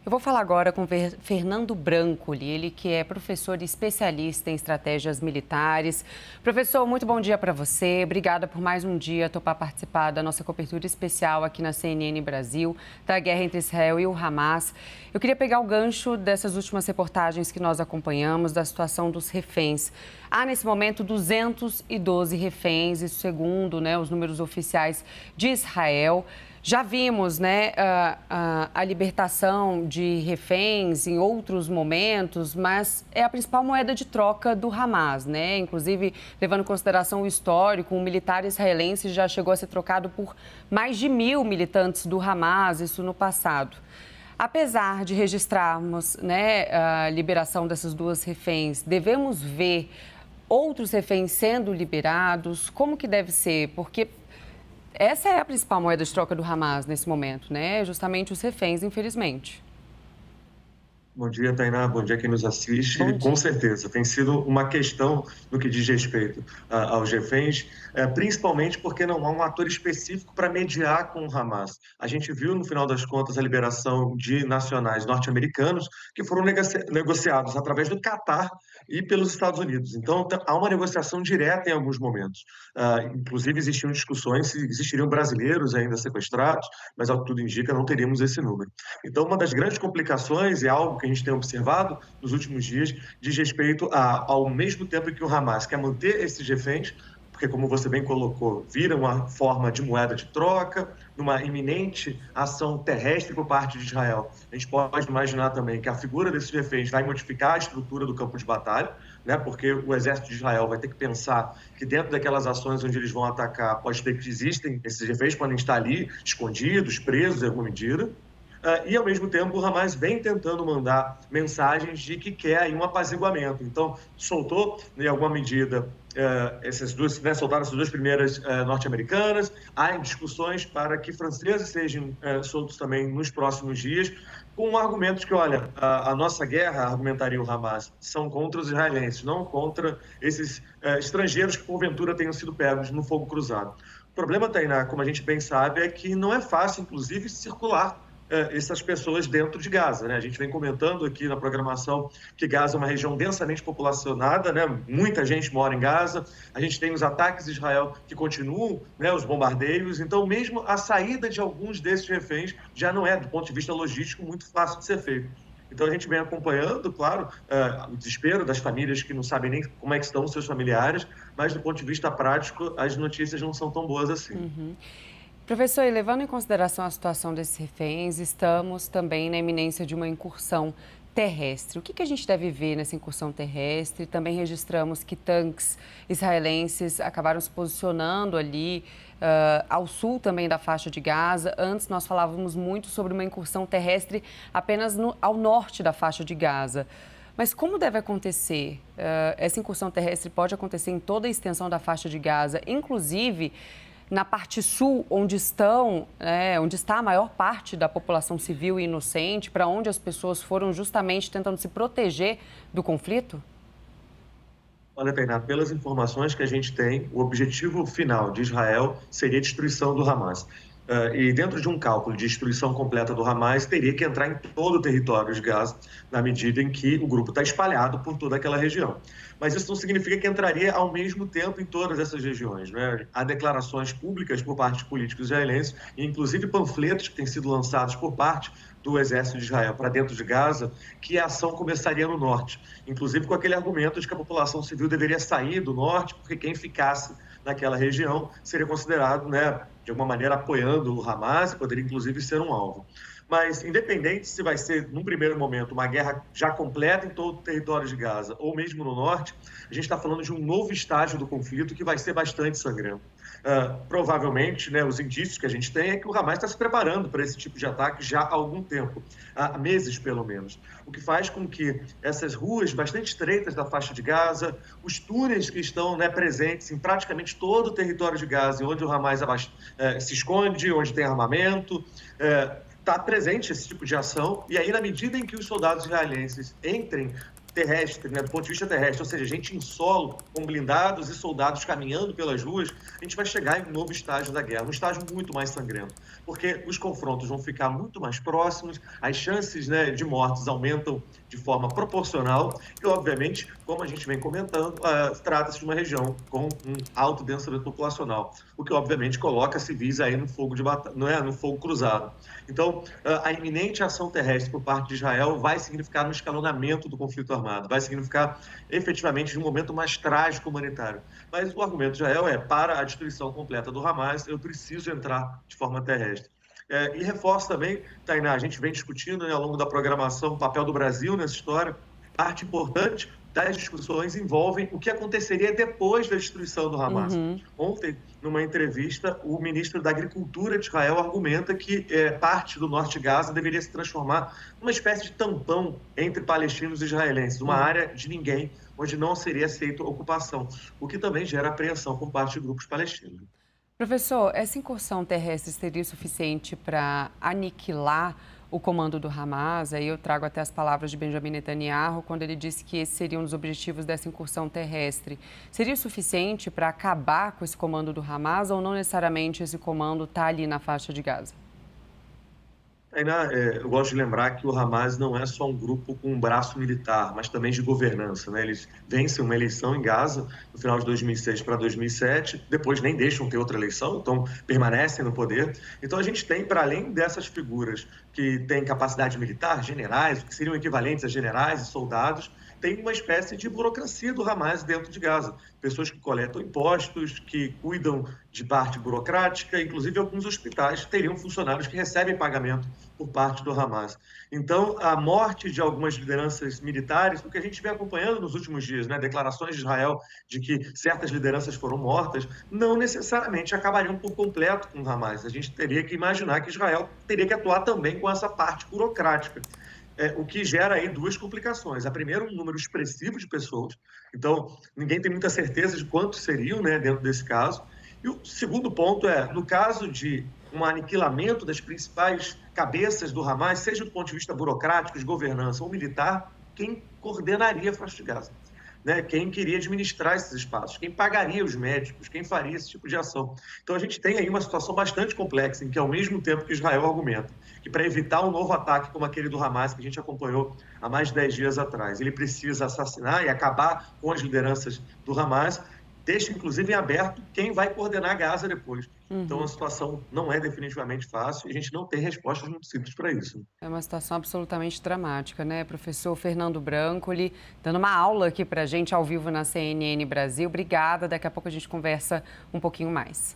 Eu vou falar agora com Fernando Brancoli, ele que é professor e especialista em estratégias militares. Professor, muito bom dia para você. Obrigada por mais um dia topar participar da nossa cobertura especial aqui na CNN Brasil, da guerra entre Israel e o Hamas. Eu queria pegar o gancho dessas últimas reportagens que nós acompanhamos da situação dos reféns. Há, nesse momento, 212 reféns, isso segundo os números oficiais de Israel. Já vimos a libertação de reféns em outros momentos, mas é a principal moeda de troca do Hamas, Inclusive, levando em consideração o histórico, um militar israelense já chegou a ser trocado por mais de 1.000 militantes do Hamas, isso no passado. Apesar de registrarmos a liberação dessas duas reféns, devemos ver outros reféns sendo liberados? Como que deve ser? Porque essa é a principal moeda de troca do Hamas nesse momento, justamente os reféns, infelizmente. Bom dia, Tainá. Bom dia quem nos assiste. Bom Com dia. certeza, tem sido uma questão no que diz respeito aos reféns, principalmente porque não há um ator específico para mediar com o Hamas. A gente viu, no final das contas, a liberação de nacionais norte-americanos que foram negociados através do Catar e pelos Estados Unidos. Então, há uma negociação direta em alguns momentos. Inclusive, existiam discussões se existiriam brasileiros ainda sequestrados, mas, ao que tudo indica, não teríamos esse número. Então, uma das grandes complicações, e algo que a gente tem observado nos últimos dias, diz respeito ao mesmo tempo que o Hamas quer manter esses reféns, porque, como você bem colocou, vira uma forma de moeda de troca, numa iminente ação terrestre por parte de Israel. A gente pode imaginar também que a figura desses reféns vai modificar a estrutura do campo de batalha, porque o exército de Israel vai ter que pensar que dentro daquelas ações onde eles vão atacar, pode ter que existem, esses reféns podem estar ali, escondidos, presos em alguma medida. E, ao mesmo tempo, o Hamas vem tentando mandar mensagens de que quer aí um apaziguamento. Então, soltou, em alguma medida, soltaram essas duas primeiras norte-americanas. Há discussões para que franceses sejam soltos também nos próximos dias, com argumentos que, olha, a nossa guerra, argumentaria o Hamas, são contra os israelenses, não contra esses estrangeiros que, porventura, tenham sido pegos no fogo cruzado. O problema, Tainá, como a gente bem sabe, é que não é fácil, inclusive, circular essas pessoas dentro de Gaza. A gente vem comentando aqui na programação que Gaza é uma região densamente populacionada, muita gente mora em Gaza, a gente tem os ataques de Israel que continuam, os bombardeios, então mesmo a saída de alguns desses reféns já não é, do ponto de vista logístico, muito fácil de ser feito. Então a gente vem acompanhando, claro, o desespero das famílias que não sabem nem como é que estão os seus familiares, mas do ponto de vista prático, as notícias não são tão boas assim. Uhum. Professor, e levando em consideração a situação desses reféns, estamos também na iminência de uma incursão terrestre. O que a gente deve ver nessa incursão terrestre? Também registramos que tanques israelenses acabaram se posicionando ali ao sul também da faixa de Gaza. Antes nós falávamos muito sobre uma incursão terrestre apenas ao norte da faixa de Gaza. Mas como deve acontecer? Essa incursão terrestre pode acontecer em toda a extensão da faixa de Gaza, inclusive na parte sul, onde está a maior parte da população civil e inocente, para onde as pessoas foram justamente tentando se proteger do conflito? Olha, Tainá, pelas informações que a gente tem, o objetivo final de Israel seria a destruição do Hamas. E dentro de um cálculo de destruição completa do Hamas, teria que entrar em todo o território de Gaza, na medida em que o grupo está espalhado por toda aquela região. Mas isso não significa que entraria ao mesmo tempo em todas essas regiões. Há declarações públicas por parte de políticos israelenses, e inclusive panfletos que têm sido lançados por parte do exército de Israel para dentro de Gaza, que a ação começaria no norte. Inclusive com aquele argumento de que a população civil deveria sair do norte, porque quem ficasse naquela região seria considerado, de alguma maneira, apoiando o Hamas, e poderia inclusive ser um alvo. Mas, independente se vai ser, num primeiro momento, uma guerra já completa em todo o território de Gaza, ou mesmo no norte, a gente está falando de um novo estágio do conflito que vai ser bastante sangrento. Provavelmente, os indícios que a gente tem é que o Hamas está se preparando para esse tipo de ataque já há algum tempo, há meses pelo menos, o que faz com que essas ruas bastante estreitas da faixa de Gaza, os túneis que estão presentes em praticamente todo o território de Gaza, onde o Hamas se esconde, onde tem armamento, está presente esse tipo de ação, e aí, na medida em que os soldados israelenses entrem terrestre, né, do ponto de vista terrestre, ou seja, gente em solo, com blindados e soldados caminhando pelas ruas, a gente vai chegar em um novo estágio da guerra, um estágio muito mais sangrento, porque os confrontos vão ficar muito mais próximos, as chances, né, de mortes aumentam de forma proporcional e, obviamente, como a gente vem comentando, trata-se de uma região com um alto densamento populacional, o que, obviamente, coloca civis aí no fogo de não é, no fogo cruzado. Então, a iminente ação terrestre por parte de Israel vai significar um escalonamento do conflito armado, vai significar efetivamente um momento mais trágico humanitário. Mas o argumento de Israel é, para a destruição completa do Hamas, eu preciso entrar de forma terrestre. E reforço também, Tainá, a gente vem discutindo, né, ao longo da programação o papel do Brasil nessa história. Parte importante das discussões envolvem o que aconteceria depois da destruição do Hamas. Ontem, numa entrevista, o ministro da Agricultura de Israel argumenta que parte do norte de Gaza deveria se transformar numa espécie de tampão entre palestinos e israelenses, uma área de ninguém, onde não seria aceita ocupação, o que também gera apreensão por parte de grupos palestinos. Professor, essa incursão terrestre seria suficiente para aniquilar o comando do Hamas? Aí eu trago até as palavras de Benjamin Netanyahu, quando ele disse que esse seria um dos objetivos dessa incursão terrestre. Seria suficiente para acabar com esse comando do Hamas ou não necessariamente esse comando está ali na faixa de Gaza? Tainá, eu gosto de lembrar que o Hamas não é só um grupo com um braço militar, mas também de governança, né? Eles vencem uma eleição em Gaza no final de 2006 para 2007, depois nem deixam ter outra eleição, então permanecem no poder. Então a gente tem, para além dessas figuras que têm capacidade militar, generais, que seriam equivalentes a generais e soldados, tem uma espécie de burocracia do Hamas dentro de Gaza. Pessoas que coletam impostos, que cuidam de parte burocrática, inclusive alguns hospitais teriam funcionários que recebem pagamento por parte do Hamas. Então, a morte de algumas lideranças militares, o que a gente vem acompanhando nos últimos dias, né, declarações de Israel de que certas lideranças foram mortas, não necessariamente acabariam por completo com o Hamas. A gente teria que imaginar que Israel teria que atuar também com essa parte burocrática. O que gera aí duas complicações. A primeira, um número expressivo de pessoas. Então, ninguém tem muita certeza de quantos seriam, né, dentro desse caso. E o segundo ponto no caso de um aniquilamento das principais cabeças do Hamas, seja do ponto de vista burocrático, de governança ou militar, quem coordenaria a faixa de Gaza? Né? Quem queria administrar esses espaços? Quem pagaria os médicos? Quem faria esse tipo de ação? Então, a gente tem aí uma situação bastante complexa, em que, ao mesmo tempo que Israel argumenta que, para evitar um novo ataque como aquele do Hamas, que a gente acompanhou há mais de 10 dias atrás, ele precisa assassinar e acabar com as lideranças do Hamas, deixa, inclusive, em aberto quem vai coordenar Gaza depois. Então, a situação não é definitivamente fácil e a gente não tem respostas muito simples para isso. É uma situação absolutamente dramática, né? Professor Fernando Brancoli, dando uma aula aqui para a gente ao vivo na CNN Brasil. Obrigada. Daqui a pouco a gente conversa um pouquinho mais.